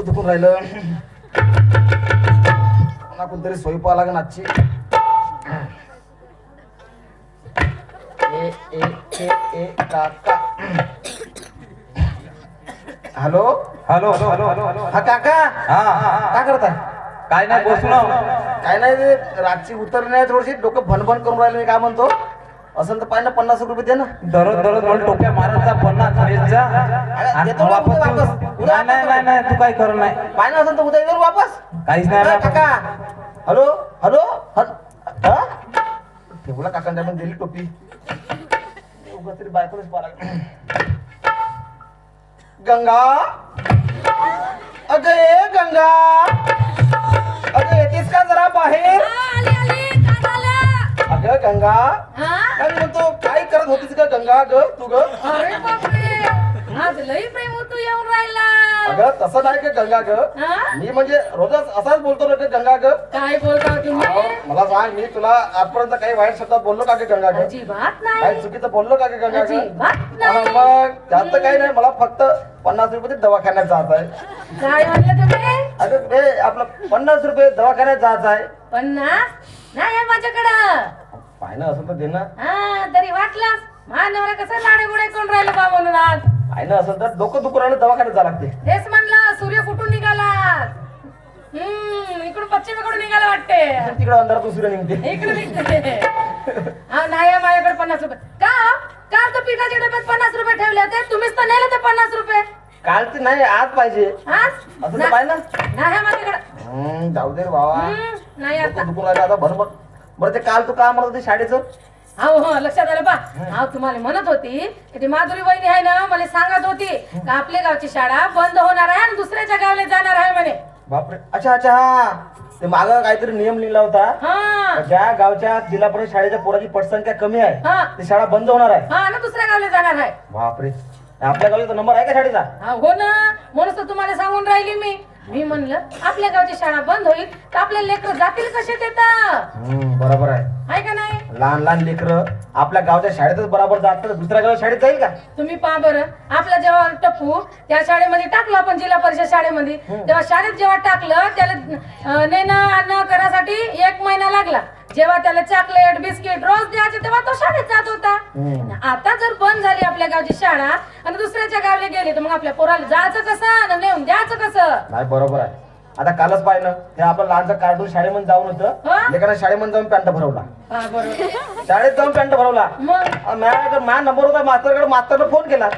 डोकं दुखून राहिलं. मला कोणतरी सोयी पाहा लागेल आजची. काका. Hello hello hello hello. हा काका. काय करताय? काय नाही, बसलो. काय नाही, रातची उतरली नाही, थोडीशी डोकं भनभन करून राहिलं. मी काय म्हणतो, असं तर पाहिजे ना 50 रुपये दे ना. दररोज दररोज मला टोप्या मारत जा, 50 देत जा. देतो ना उद्या वापस. उद्या नाही नाही नाही, तू काही खरं नाही. पाहिजे असेल तर उद्या येऊ वापस. काहीच नाही काका. Hello hello. ठेवला काकांच्या पण दिली टोपी. उगा तरी बायकोच पाहा. गंगा, अगं ये गंगा, अगं येतेस का जरा बाहेर? अगं गंगा, काय म्हणतो, काय करत होतीस का गंगा? ग तू ग. अरे बापरे, आज लई प्रेम तू येऊन राहिला. अगं तसं नाही का गंगा ग, मी म्हणजे रोजच असाच बोलतो ना गंगा ग. काय बोलता तुम्ही? मला सांग, मी तुला आजपर्यंत काही वाईट शब्दात बोललो का ग गंगा ग? अजिबात नाही. काही चुकीचं बोललो का ग गंगा ग? अजिबात नाही. मग जास्त काही नाही, मला फक्त 50 रुपये दवाखान्यात जायचं आहे. काय म्हणलं तुम्ही? अगं आपलं 50 रुपये दवाखान्यात जायचं आहे. 50 नाही आहे माझ्याकडं. पाहिलं असं तर दे ना. तरी वाटलास मानवरा कसं लाडे गुडे कोण राहिलं बा म्हणून आज. पाहिलं असं तर डोकं दुखून राहिलं, दवाखान्यात जावं लागते. तेच म्हणलं, सूर्य कुठून निघाला? इकडून पश्चिमेकडून निघाला वाटते. तिकडे अंधारात दुसरं निघते. इकडे निघते. नाही आहे माझ्याकडे 50 रुपये. काल तर पिठाच्या डब्यात 50 रुपये ठेवले होते, तुम्हीच तर नेले ते 50 रुपये. कालच नाही, आज पाहिजे. आज असं तर पाहिलं. नाही आहे माझ्याकडे. जाऊ दे रे बाबा. नाही आता. डोकं दुखून राहिलं आता बरोबर. बरं ते काल तू काय म्हणत होती शाळेचं? हो लक्षात आलं बा. तुम्हाला म्हणत होती की ती माधुरी वहिनी आहे ना, मला सांगत होती का आपल्या गावची शाळा बंद होणार आहे आणि दुसऱ्याच्या गावला जाणार आहे म्हणे. बापरे. अच्छा अच्छा. हा ते माग काहीतरी नियम लिहिला होता, ज्या गावच्या जिल्हा परिषद शाळेच्या पोराची पटसंख्या कमी आहे ती शाळा बंद होणार आहे. ना दुसऱ्या गावला जाणार आहे. बापरे. आपल्या गावचा नंबर आहे का शाळेचा? हो ना, म्हणून तर तुम्हाला सांगून राहिली मी म्हणलं आपल्या गावची शाळा बंद होईल तर आपले लेकर जातील कसे तिथं. बरोबर आहे का नाही? लहान लहान लेकर आपल्या गावच्या शाळेतच बरोबर जात, तर दुसऱ्या गावच्या शाळेत जाईल का? तुम्ही पहा बरं, आपला जेव्हा टप्पू त्या शाळेमध्ये टाकलं आपण जिल्हा परिषद शाळेमध्ये, तेव्हा शाळेत जेव्हा टाकलं त्याला नेणं आणणं करायसाठी 1 महिना लागला. जेव्हा त्याला चॉकलेट बिस्किट रोज द्यायचे तेव्हा तो शाळेत जात होता. आता जर बंद झाली आपल्या गावची शाळा आणि दुसऱ्याच्या गावला गेले तर मग आपल्या पोराला जायचं कसं, नेऊन द्यायचं कसं? नाही बरोबर आहे. आता कालच पाहिलं ते आपलं लहानचं कार्टून शाळेमध्ये जाऊन होतं, लेकरांना शाळेमध्ये जाऊन पॅन्ट भरवला. शाळेत जाऊन पॅन्ट भरवला. माझा नंबर होता मास्तरकडे, मास्तरने फोन केला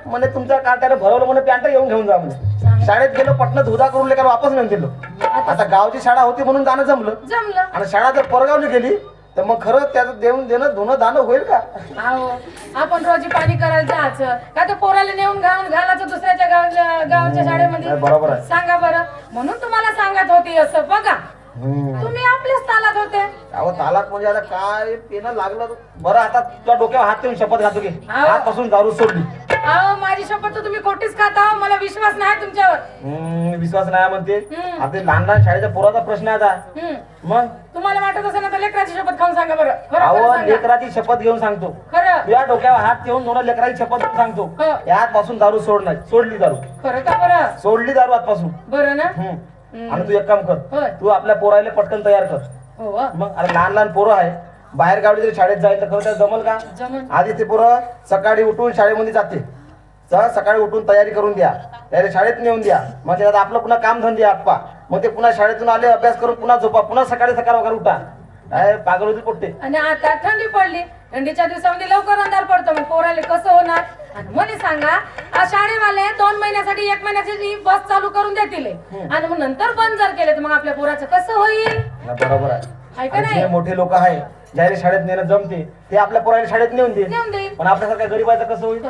म्हणे तुमचा कार्ड भरवलं म्हणे, पॅन्ट घेऊन जा म्हणे. शाळेत गेलो, पटणं धुदा करून लेकर वापस नेऊन दिलो. आता गावची शाळा होती म्हणून जाणं जमलं, आणि शाळा जर परगावली गेली तर मग खरं त्याचं देणं धुणं दाणं होईल का? आपण रोजी पाणी करायला जायचं का तर पोराला नेऊन घालायचं दुसऱ्याच्या गावच्या शाळेमध्ये? बरोबर आहे. सांगा बरं. म्हणून तुम्हाला सांगत होती असं बघा, तुम्ही आपल्याच तालात होते. अहो तालात म्हणजे आता काय पेनं लागलं. बरं आता तुझ्या डोक्यावर हात ठेवून शपथ घालतो की आजपासून दारू सोडली. माझी शपथ तर तुम्ही खोटीच खाता. मला विश्वास नाही तुमच्यावर. विश्वास नाही म्हणते. आता लहान लहान शाळेच्या पोराचा प्रश्न आहे आता. मग तुम्हाला वाटत असेल ना तर लेकराची शपथ खाऊन सांगा बरं. अहो लेकराची शपथ घेऊन सांगतो. खरं तुझ्या डोक्यावर हात ठेवून दोन लेकराची शपथ घेऊन सांगतो, यापासून दारू सोडणार. सोडली दारू. खरं का बरं? सोडली दारू आजपासून. बरं ना? आणि तू एक काम कर, तू आपल्या पोराला पटकन तयार कर. मग अरे लहान लहान पोरं आहे, बाहेर गावी जरी शाळेत जायचं खरं तर जमल का? आधी ते पोरं सकाळी उठून शाळेमध्ये जाते, सकाळी उठून तयारी करून द्या, त्याला शाळेत नेऊन द्या. मग त्यात आपलं पुन्हा काम धंदे आप्पा, मग ते पुन्हा शाळेतून आले अभ्यास करून पुन्हा झोपा, पुन्हा सकाळी सकाळ वगैरे उठा. काय पागल होती पोट्टे. आणि आता थंडी पडली, थंडीच्या दिवसामध्ये लवकर अंधार पडतो, मग पोराले कसं होणार? आणि मला सांगा, शाळेवाले 2 महिन्यासाठी 1 महिन्याची बस चालू करून देतील आणि मग नंतर बंद जर केले तर मग आपल्या पोराचं कसं होईल? बरोबर आहे का नाही? मोठे लोक आहे ज्याला शाळेत नेणं जमते ते आपल्या पोराला शाळेत नेऊन देईल, पण आपल्यासारख्या गरीबाचं कसं होईल?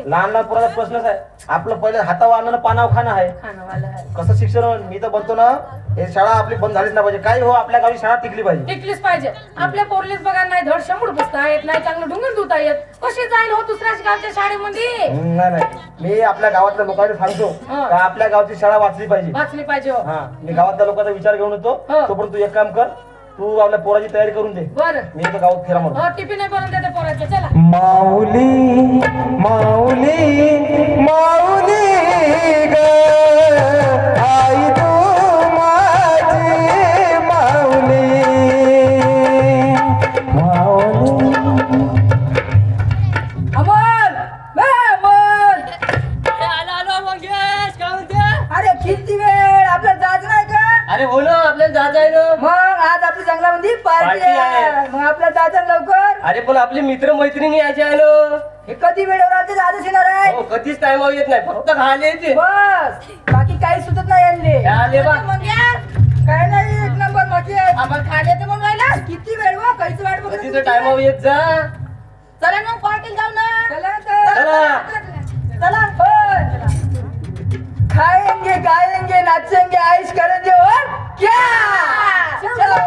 लहान लहान पोराचा प्रश्नच आहे. आपलं पहिले हातावर आणणं पानावर खाणं आहे. कसं शिक्षण? मी तर बनतो ना, हे शाळा आपली बंद झालीच नाही पाहिजे. काही हो, आपल्या गावी शाळा टिकली पाहिजे. टिकलीच पाहिजे. आपल्या पोरलीच बघा, नाही धड शंभर पुसता येत, नाही चांगलं ढुंगण धुता येत, कशी जाईल हो दुसऱ्याच गावच्या शाळेमध्ये? नाही, मी आपल्या गावातल्या लोकांना सांगतो का आपल्या गावची शाळा वाचली पाहिजे. मी गावातल्या लोकांचा विचार घेऊन येतो. तोपर्यंत तू एक काम कर, तू आपल्या पोराची तयारी करून दे. बरं, मी इथं गावात फिरा म्हणून टिफिन बनवून देते पोराचं. चला. माऊली माऊली माऊली ग अरे हो ना आपल्याला जायचं आहे ना. मग आज आपल्या जंगलामध्ये पार्टी पार्टी आहे. आहे. मग आपल्याला जायचं लवकर. अरे पण आपले मित्र मैत्रिणी यायचे आहे ना. हे कधी वेळेवर आले आजच येणार आहे. हो, कधीच टाइम येत नाही फक्त खायला येते. बस बाकी काही सुचत नाही यांले. आले बा. काय नाही एक नंबर मजा आहे. आपण खाले ते म्हणून राहिला. किती वेळ वा काहीच वाट बघत कधीच टाइम येत जा. चला मग पार्टीला जाऊ ना. चला तर. चला. चला होय. खाएंगे गाएंगे नाचेंगे आइश करेंगे और क्या चलो.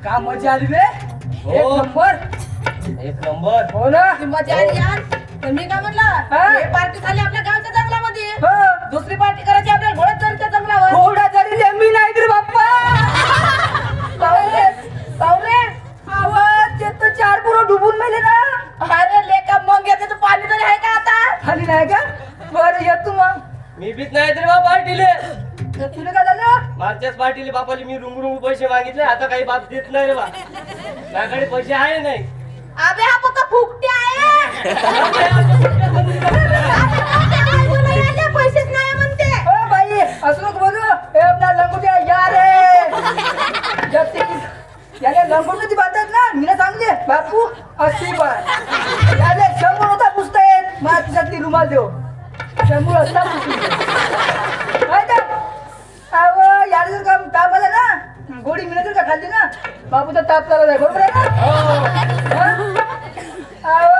का मजा आली बे. एक हो. नंबर. एक नंबर. हो ना. मजा आली यार. पण मी काय म्हणलं हा? हे पार्टी झाली आपल्या गावच्या जंगलामध्ये. हो. दुसरी पार्टी करायची आपल्याला घोडचरच्या जंगलावर. घोडा जरी लेंबी नाही रे बाप्पा. पाहुणे आवाज येतो चार पुरं डुबून मेले ना. अरे लेका मग याचं पाणी तरी आहे का आता. खाली नाही का. बरं येतो मग. मी बीत नाही रे बा पार्टीले. तर तुला काय झालं. मागच्याच पार्टीले बापाले मी रुंग पैसे मागितले. आता काही बाप देत नाही रे बा. माझ्याकडे पैसे आहे नाही. अबे हा फक्त फुकटे आहे. पैसेच नाही म्हणते. ओ बाई असं नको बोलू. हे आपला लंगोट्या या रे. याला लंगोटी बांधतात ना. मी ना सांगले बापू अशी बाय याला शंभर होता पुसतायत. मला तुझ्यातली रुमाल देऊ. शंभर असता अव यार जर का ताप आला ना गोडी मिळत जर का खाल्ली ना बापूचा ताप चालत आहे. बरोबर आहे ना. अव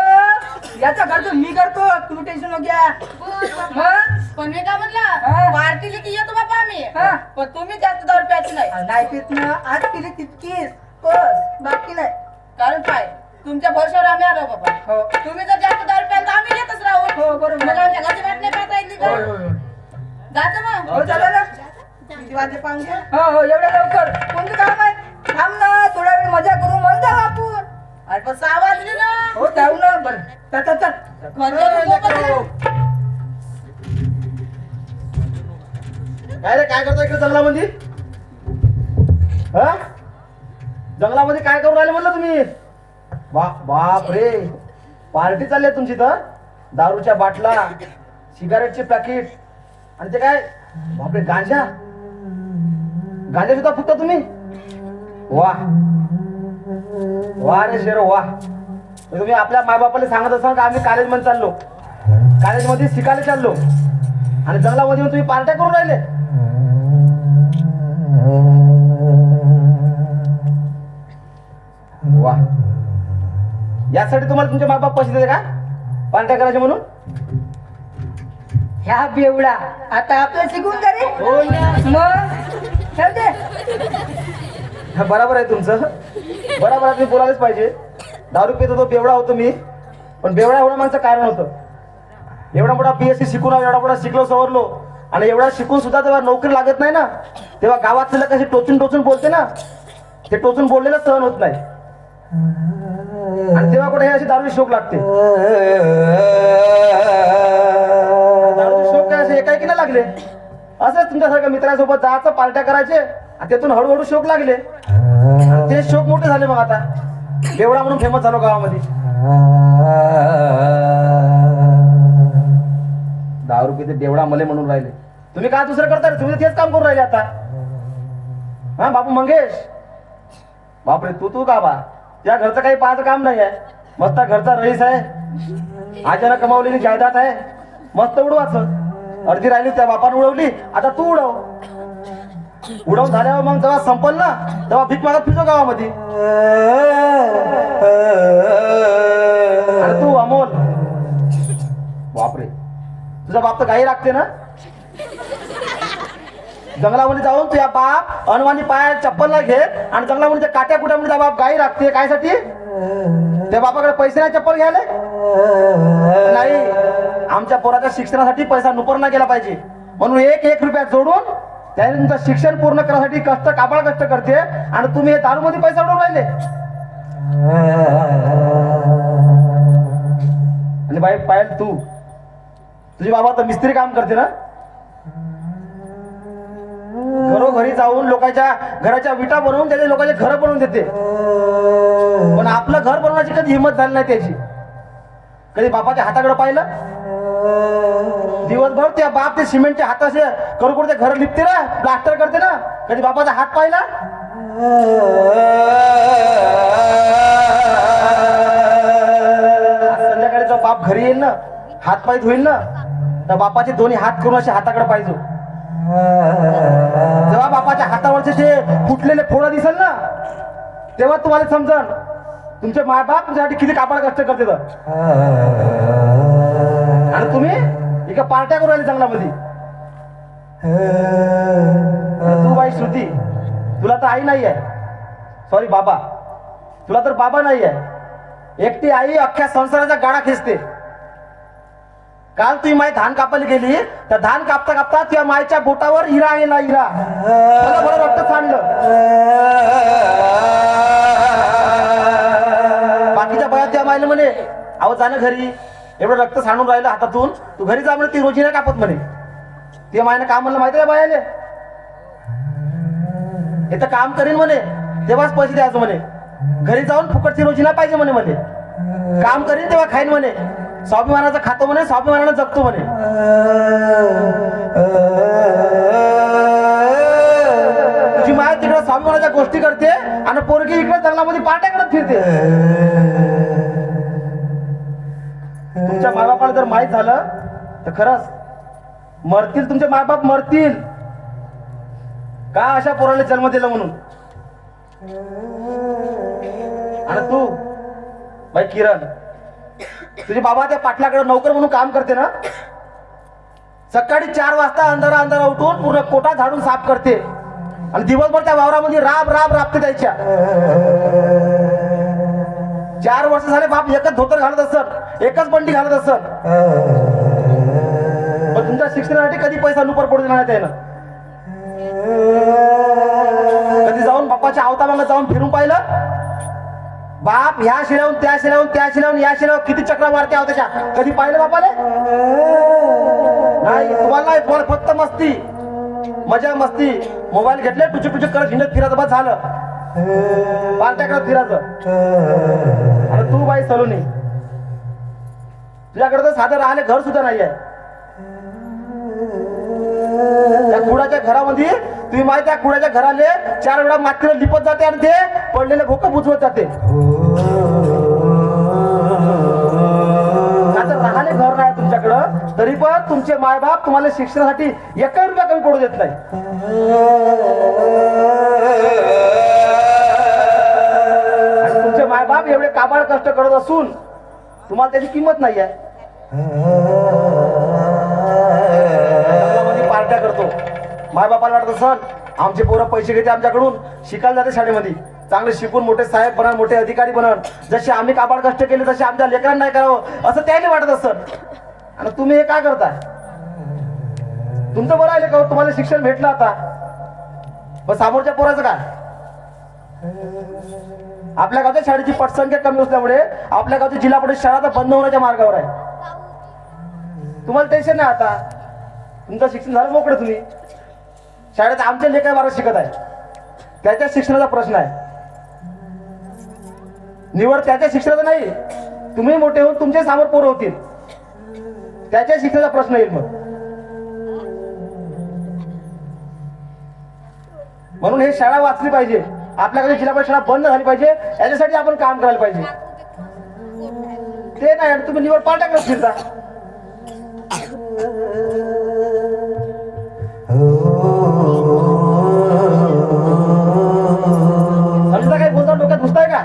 याचा करतो मी करतो. तुम्ही टेन्शन नको घ्या. पण मी काय म्हणलं हा. पार्टीला की येतो बाबा आम्ही. हा. पण तुम्ही जास्त दारू प्यायची नाही. नाही पित ना. आज पिली तितकीच बस बाकी नाही. कारण काय तुमच्या भरोशावर आम्ही आलो बाबा. हो तुम्ही जर जास्त दारू प्याल तर आम्ही येतच राहू. हो बरोबर मग आहे. आमच्या घरची वाट नाही पाहता येईल का. होय, होय, होय. जायचं मग. हो चला ना. किती वाजे पाहून घ्या. हो हो एवढ्या लवकर कोणतं काम आहे. थांब ना थोडा वेळ मजा करू मग जाऊ आपण. अरे पण 6 वाजले ना. हो जाऊ ना. बरं चल चल चल. मजा करू. काय रे काय करतो इकडे जंगलामध्ये. हा जंगलामध्ये काय करून राहिले म्हणलं तुम्ही. बाप रे पार्टी चालली आहे तुमची तर. दारूच्या बाटला सिगारेटचे पॅकेट आणि ते काय बापरे गांजा गांजा सुद्धा फुकता तुम्ही. वा वा रे शेरो वा. तुम्ही आपल्या मायबापाला सांगत असाल का आम्ही कॉलेजमध्ये चाललो. कॉलेजमध्ये शिकायला चाललो आणि जंगलामध्ये येऊन तुम्ही पार्ट्या करून राहिले. वा यासाठी तुम्हाला तुमचे मायबाप पैसे देते का पार्ट्या करायचे म्हणून. ह्या बेवडा आता आपलं शिकून का रे. हो ना. मग ठेव दे. हा, बरोबर आहे तुमचं. बरोबर आहे तुम्ही बोलायलाच पाहिजे. दारू पितो तो बेवडा होतो मी. पण बेवडा एवढं मागचं कारण होतं. एवढा मोठा BSc शिकून एवढा मोठा शिकलो सवरलो आणि एवढा शिकून सुद्धा तेव्हा नोकरी लागत नाही ना. तेव्हा गावात सुद्धा कशी टोचून टोचून बोलते ना. ते टोचून बोललेलं सहन होत नाही आणि तेव्हा कुठे अशी दारू शोक लागते. दारूचे शोक काय असे एकाएकी नाही लागले. असंच तुमच्यासारख्या मित्रांसोबत जायचं पार्ट्या करायचे आणि त्यातून हळूहळू शोक लागले. आणि ते शोक मोठे झाले. मग आता बेवडा म्हणून फेमस झालो गावामध्ये. दारू पिते बेवडा मले म्हणून राहिले. तुम्ही काय दुसरं करता रे? तुम्ही तेच काम करून राहिले आता. हा बापू मंगेश, बापरे तू का बा, त्या घरचं काही पाहायचं काम नाही आहे. मस्त घरचा रईस आहे, आज्यानं कमावलेली जायदाद आहे, मस्त उडवायचं. अर्धी राहिली त्या बापानं उडवली, आता तू उडव. उडवून झाल्यावर मग जेव्हा संपल ना तेव्हा भीक मागत फिरतो गावामध्ये. आणि तू अमोल, बापरे तुझा बाप तर गाई राखते ना. जंगलामध्ये जाऊन तुझ्या बाप अनवानी पाया चप्पल नाही घेत आणि जंगलामध्ये त्या काट्या कुट्यामध्ये त्या बाप गाई राखते. काय साठी? त्या बापाकडे पैसे नाही चप्पल घ्यायला नाही. आमच्या पोराच्या शिक्षणासाठी पैसा नुपर नाही गेला पाहिजे म्हणून 1-1 रुपया जोडून त्याने तुमचं शिक्षण पूर्ण करण्यासाठी काबाड कष्ट करते आणि तुम्ही हे दारूमध्ये पैसा उडवून राहिले. आणि बाई पायल तू, तुझी बाबा तर मिस्त्री काम करते ना. घरोघरी जाऊन लोकांच्या घराच्या विटा बनवून त्याचे लोकांचे घर बनवून देते. पण आपलं घर बनवण्याची कधी हिंमत झाली नाही त्याची. कधी बापाच्या हाताकडे पाहिलं? दिवसभर त्या बाप ते सिमेंटच्या हाताचे करू ते घर लिपते ना, प्लास्टर करते ना. कधी बापाचा हात पाहिला? संध्याकाळी जो बाप घरी येईल ना, हात पाय धुईल ना, तर बापाचे दोन्ही हात करून असे हाताकडे पाहिजे. जेव्हा बापाच्या हातावरचे ते फुटलेले फोडं दिसेल ना तेव्हा तुम्हाला समजन तुमचे माय बाप तुमच्यासाठी किती कापड कष्ट करते. आणि तुम्ही एका पार्ट्या करून राहिले जंगलामध्ये. तू बाई श्रुती, तुला तर आई नाही आहे, सॉरी बाबा, तुला तर बाबा नाही आहे. एकटी आई अख्ख्या संसाराचा गाडा खेचते. काल तुझी माय धान कापायला गेली तर धान कापता कापता तुझ्या मायच्या बोटावर हिरा आला. हिरा बरं रक्त सांडलं. बाकीच्या बाया त्या मायला म्हणे अहो जाणं घरी, एवढं रक्त सांडून राहिलं हातातून, तू घरी जा म्हणे, ती रोजी नाही कापत म्हणे. ते मायनं काम म्हणलं माहिती आहे बायाले, हे तर काम करीन म्हणे तेव्हाच पैसे द्यायचं म्हणे. घरी जाऊन फुकटची रोजी नाही पाहिजे म्हणे. म्हणे काम करीन तेव्हा खाईन म्हणे. स्वाभिमानाचं खातो म्हणे, स्वाभिमानानं जगतो म्हणे. तुझी माय तिकडे स्वाभिमानाच्या गोष्टी करते आणि पोरगी इकडे जंगलामध्ये पाट्या करत फिरते. तुमच्या मायबापाला जर माहीत झालं तर खरंच मरतील, तुमचे मायबाप मरतील. का अशा पोराला जन्म दिला म्हणून. आणि तू बाई किरण, तुझे बाबा त्या पाटलाकडे नोकर म्हणून काम करते ना. सकाळी 4 वाजता अंधारा उठून पूर्ण कोटा झाडून साफ करते आणि दिवसभर त्या वावरामध्ये राबते द्यायच्या. 4 वर्ष झाले बाप एकच धोतर घालत असत, एकच बंडी घालत असत. पण तुमच्या शिक्षणासाठी कधी पैसा लुपर पडू देणार त्यानं. कधी जाऊन बापाच्या आवतामागं जाऊन फिरून पाहिलं? बाप ह्या शिलावून त्या शिलावून त्या शिलावून या शिलावून किती चक्रा मारते आहो त्याच्या. कधी पाहिलं बापाले? नाही. तुम्हाला नाही, तुम्हाला फक्त मस्ती, मजा मस्ती. मोबाईल घेतले टुचुक करत हिंडत फिरायचं बस झालं. पार्ट्या करत फिरायचं. आणि तू बाई सलोनी, तुझ्याकडे तर साधं राहिले घर सुद्धा नाही आहे. त्या कुडाच्या घरामध्ये तुम्ही माहिती, त्या कुडाच्या घराले 4 वेळा मातीला लिपत जाते आणि ते पडलेले भोकं बुजवत जाते. आता राहिले घर नाही तुमच्याकडं, तरी पण तुमचे मायबाप तुम्हाला शिक्षणासाठी 1 रुपया कमी पडू देत नाही. आणि तुमचे मायबाप एवढे काबाड कष्ट करत असून तुम्हाला त्याची किंमत नाही आहे. पार्ट्या करतो. मायबापाला वाटत सण आमचे पोरं पैसे घेते आमच्याकडून, शिकायला जाते शाळेमध्ये, चांगले शिकून मोठे साहेब बनन, मोठे अधिकारी बनन. जसे आम्ही काबाड कष्ट केले तसे आमच्या लेकरांना नाही करावं असं त्याने वाटत असत. आणि तुम्ही हे काय करताय? तुमचं बरं आहे का? तुम्हाला शिक्षण भेटलं आता, पण समोरच्या पोराचं काय? आपल्या गावच्या शाळेची पटसंख्या कमी असल्यामुळे आपल्या गावची जिल्हा परिषद शाळा तर बंद होण्याच्या मार्गावर आहे. तुम्हाला टेन्शन नाही आता, तुमचं शिक्षण झालं मोकळे. तुम्ही शाळेत आमचे लेकर 12 शिकत आहे, त्याच्या शिक्षणाचा प्रश्न आहे. निवड त्याच्या शिक्षणाचा नाही, तुम्ही मोठे होऊन तुमचे समोर पोरं होतील, त्याच्या शिक्षणाचा प्रश्न येईल. मग म्हणून हे शाळा वाचली पाहिजे, आपल्याकडे जिल्हा परिषद शाळा बंद झाली पाहिजे, याच्यासाठी आपण काम करायला पाहिजे. ते नाही तुम्ही निवड पालटाकडे फिरता. समजा काय बोलता डोक्यात घुसताय का?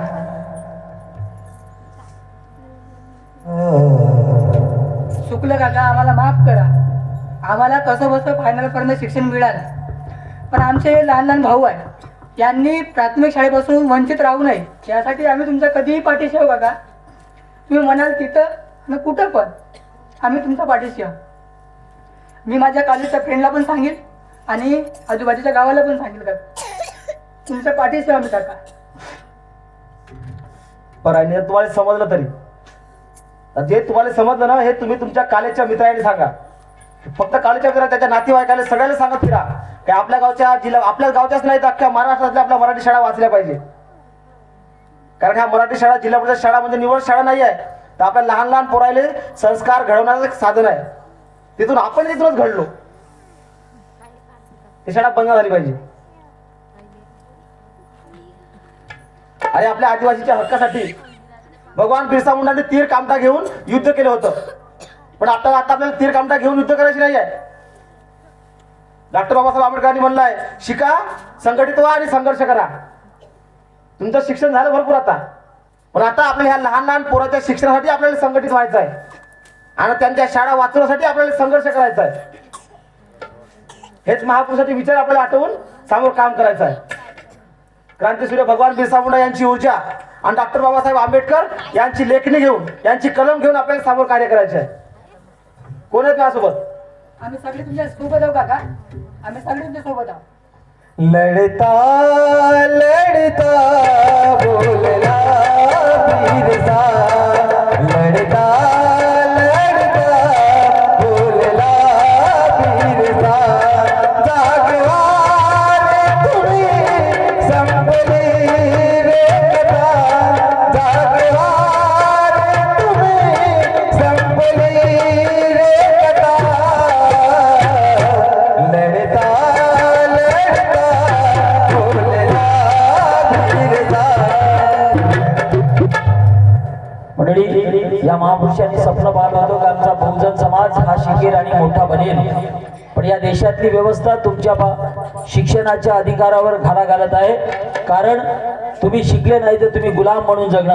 चुकलं काका, आम्हाला माफ करा. आम्हाला कसं बसं फायनल पर्यंत शिक्षण मिळालं, पण आमचे लहान लहान भाऊ आहे, यांनी प्राथमिक शाळेपासून वंचित राहू नये यासाठी आम्ही तुमच्या कधीही पाठीशी आहोत काका. तुम्ही म्हणाल तिथं आणि कुठं पण आम्ही तुमच्या पाठीशी आहोत. मी माझ्या कॉलेजच्या फ्रेंडला पण सांगेल आणि आजूबाजूच्या गावाला पण सांगेल का तुमच्या पाठीशी आम्ही काका. पण तुम्हाला समजलं तरी, जे तुम्हाला समजलं ना हे तुम्ही तुमच्या कॉलेजच्या मित्रांनी सांगा. फक्त कॉलेजच्या मित्र, त्याच्या नातेवाईकाला सगळ्याला सांगत फिरा की आपल्या गावच्या जिल्हा, आपल्या गावच्याच नाही तर अख्ख्या महाराष्ट्रातल्या आपल्या मराठी शाळा वाचल्या पाहिजे. कारण ह्या मराठी शाळा जिल्हा परिषद शाळा म्हणजे निवड शाळा नाही आहे, तर आपल्या लहान लहान पोरायले संस्कार घडवण्याचं एक साधन आहे. तिथून आपण तिथूनच घडलो. ती शाळा बंद झाली पाहिजे. अरे आपल्या आदिवासीच्या हक्कासाठी भगवान बिरसा मुंडाने तीर कामटा घेऊन युद्ध केलं होतं, पण आता आपल्याला तीर कामटा घेऊन युद्ध करायची नाही आहे. डॉक्टर बाबासाहेब आंबेडकरांनी म्हणलंय, शिका, संघटित व्हा आणि संघर्ष करा. तुमचं शिक्षण झालं भरपूर आता, पण आता आपल्या ह्या लहान लहान पोराच्या शिक्षणासाठी आपल्याला संघटित व्हायचं आहे आणि त्यांच्या शाळा वाचवण्यासाठी आपल्याला संघर्ष करायचा आहे. हेच महापुरुषाचे विचार आपल्याला आठवून समोर काम करायचं आहे. क्रांतीसूर्य भगवान बिरसा मुंडा यांची ऊर्जा आणि डॉक्टर बाबासाहेब आंबेडकर यांची लेखणी घेऊन, यांची कलम घेऊन आपल्याला समोर कार्य करायचे आहे. कोण आहेत माझ्यासोबत? आम्ही सगळे तुमच्या सोबत आहोत काका, आम्ही सगळे तुमच्या सोबत आहोत. लढता लढता बोलला बिरसा, लढता लढता बोलला बिरसा, जागवा रे तुम्ही संपली रे कथा, जागवा रे तुम्ही संपली रे कथा, लढता लढता बोलला बिरसा. मंडळी, या महापुरुषांनी स्वप्न पाहिलं होतं की आमचा बहुजन समाज हा शिकेल आणि मोठा बनेल, पण या देशातली व्यवस्था तुमच्या शिक्षणाच्या अधिकारावर घाला घालत आहे. कारण तुम्ही शिकले नाही तर तुम्ही गुलाम म्हणून जगणार.